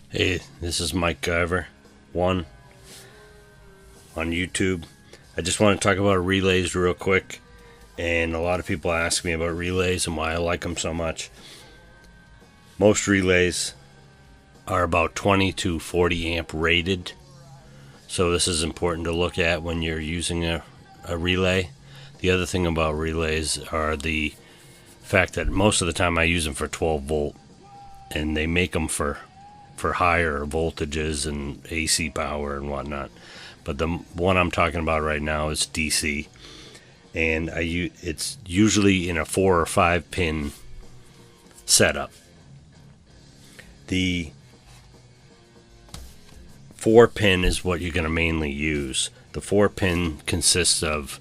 Hey, this is Mike Giver 1 on YouTube. I just want to talk about relays real quick, and a lot of people ask me about relays and why I like them so much. Most relays are about 20 to 40 amp rated, so this is important to look at when you're using a relay. The other thing about relays are the fact that most of the time I use them for 12 volt, and they make them for higher voltages and AC power and whatnot. But the one I'm talking about right now is DC, and it's usually in a 4 or 5 pin setup. The 4 pin is what you're going to mainly use. The 4 pin consists of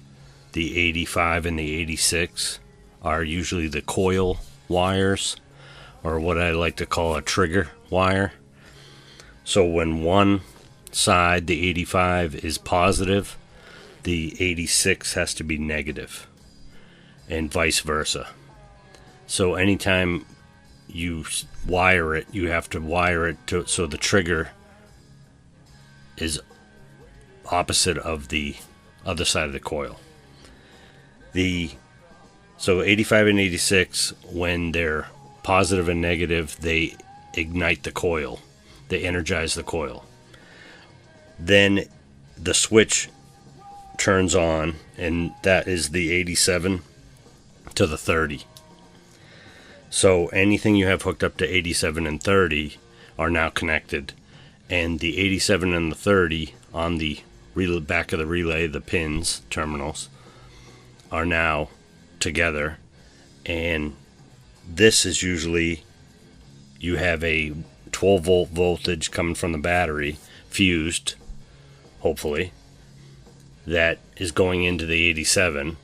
the 85 and the 86 are usually the coil wires, or what I like to call a trigger wire. So when one side, the 85, is positive, the 86 has to be negative, and vice versa. So anytime you wire it, you have to wire it so the trigger is opposite of the other side of the coil. So 85 and 86, when they're positive and negative, they ignite the coil. They energize the coil. Then the switch turns on, and that is the 87 to the 30. So anything you have hooked up to 87 and 30 are now connected, and the 87 and the 30 on the back of the relay, the pins, terminals, are now together. And this is usually, you have a 12 volt voltage coming from the battery, fused, hopefully, that is going into the 87,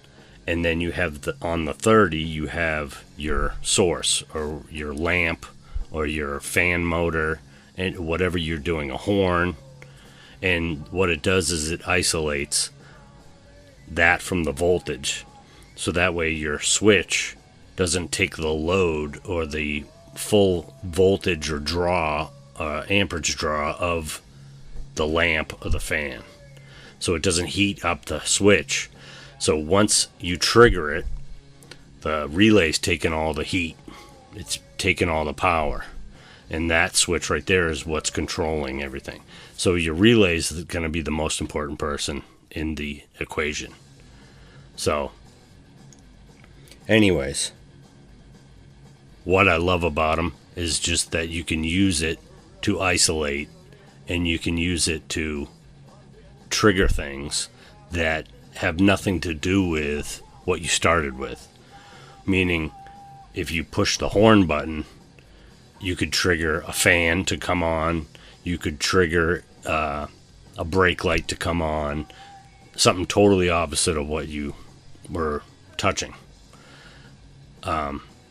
and then you have on the 30 you have your source, or your lamp, or your fan motor, and whatever you're doing, a horn. And what it does is it isolates that from the voltage, so that way your switch doesn't take the load or the full voltage or draw, amperage draw of the lamp or the fan. So it doesn't heat up the switch. So once you trigger it, the relay's taking all the heat. It's taking all the power. And that switch right there is what's controlling everything. So your relay is going to be the most important person in the equation. So, anyways, what I love about them is just that you can use it to isolate, and you can use it to trigger things that have nothing to do with what you started with. Meaning, if you push the horn button, you could trigger a fan to come on, you could trigger a brake light to come on, something totally opposite of what you were touching.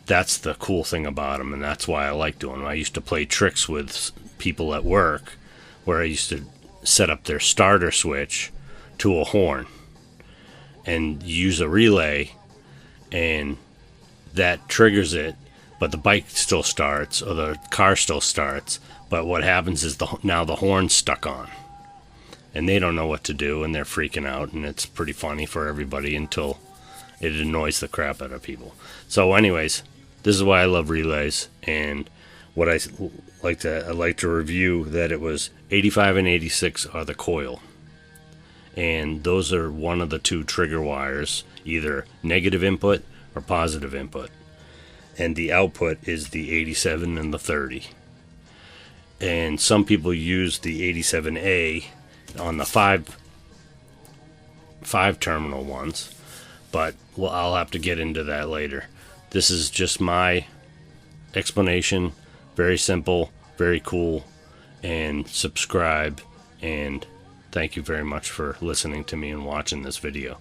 That's the cool thing about them, and that's why I like doing them. I used to play tricks with people at work where I used to set up their starter switch to a horn and use a relay, and that triggers it, but the bike still starts, or the car still starts, but what happens is now the horn's stuck on, and they don't know what to do, and they're freaking out, and it's pretty funny for everybody until it annoys the crap out of people. So anyways, this is why I love relays, and what I like to review, that it was 85 and 86 are the coil, and those are one of the two trigger wires, either negative input or positive input, and the output is the 87 and the 30. And some people use the 87A on the 5 terminal ones, but well, I'll have to get into that later. This is just my explanation. Very simple, very cool, and subscribe, and thank you very much for listening to me and watching this video.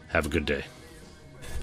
Have a good day.